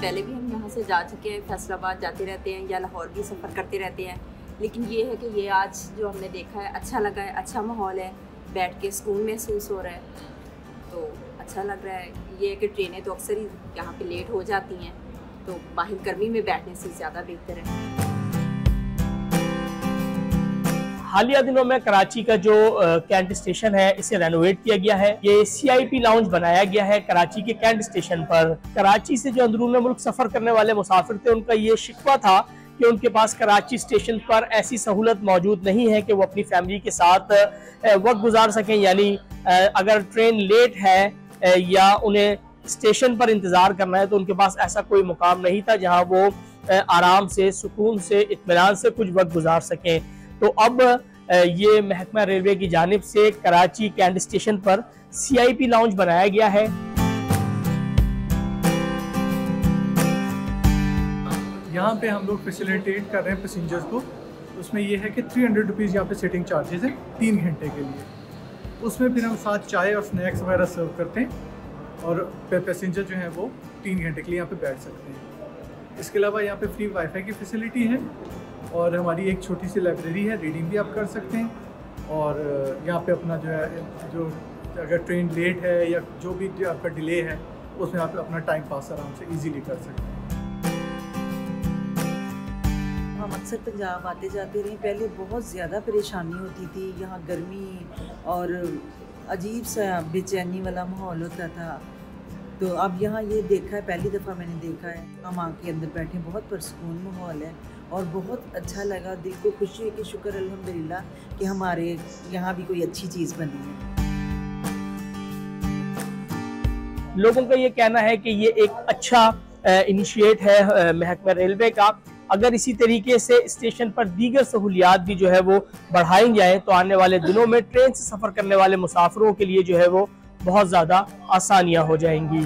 पहले भी हम यहाँ से जा चुके हैं, फैसलाबाद जाते रहते हैं या लाहौर भी सफ़र करते रहते हैं, लेकिन ये है कि ये आज जो हमने देखा है अच्छा लगा है, अच्छा माहौल है, बैठ के सुकून महसूस हो रहा है, तो अच्छा लग रहा है। ये है कि ट्रेनें तो अक्सर ही यहाँ पे लेट हो जाती हैं, तो बाहर गर्मी में बैठने से ज़्यादा बेहतर है। हालिया दिनों में कराची का जो कैंट स्टेशन है इसे रेनोवेट किया गया है। ये CIP लाउंज बनाया गया है कराची के कैंट स्टेशन पर। कराची से जो अंदरून मुल्क सफर करने वाले मुसाफिर थे उनका ये शिकवा था कि उनके पास कराची स्टेशन पर ऐसी सहूलत मौजूद नहीं है कि वो अपनी फैमिली के साथ वक्त गुजार सकें। यानी अगर ट्रेन लेट है या उन्हें स्टेशन पर इंतज़ार करना है तो उनके पास ऐसा कोई मुकाम नहीं था जहाँ वो आराम से, सुकून से, इत्मीनान से कुछ वक्त गुजार सकें। तो अब ये महकमा रेलवे की जानिब से कराची कैंट स्टेशन पर CIP लाउंज बनाया गया है। यहाँ पे हम लोग फैसिलिटेट कर रहे हैं पैसेंजर्स को। उसमें ये है कि 300 रुपीज़ यहाँ पे सिटिंग चार्जेस हैं 3 घंटे के लिए। उसमें फिर हम साथ चाय और स्नैक्स वगैरह सर्व करते हैं और पैसेंजर जो हैं वो 3 घंटे के लिए यहाँ पे बैठ सकते हैं। इसके अलावा यहाँ पे फ्री वाईफाई की फैसिलिटी है और हमारी एक छोटी सी लाइब्रेरी है, रीडिंग भी आप कर सकते हैं। और यहाँ पे अपना जो है, जो अगर ट्रेन लेट है या जो भी आपका डिले है उसमें आप अपना टाइम पास आराम से इजीली कर सकते हैं। हम अक्सर पंजाब आते जाते रहे, पहले बहुत ज़्यादा परेशानी होती थी, यहाँ गर्मी और अजीब सा बेचैनी वाला माहौल होता था। तो अब यहाँ ये देखा है, पहली दफ़ा मैंने देखा है, हम आके अंदर बैठे, बहुत पुरसुकून माहौल है और बहुत अच्छा लगा। दिल को खुशी है कि शुक्र अल्हम्दुलिल्लाह कि हमारे यहाँ भी कोई अच्छी चीज़ बनी है। लोगों का ये कहना है कि ये एक अच्छा इनिशिएट है महकमा रेलवे का। अगर इसी तरीके से स्टेशन पर दीगर सहूलियात भी जो है वो बढ़ाई जाए तो आने वाले दिनों में ट्रेन से सफ़र करने वाले मुसाफिरों के लिए जो है वो बहुत ज़्यादा आसानियाँ हो जाएंगी।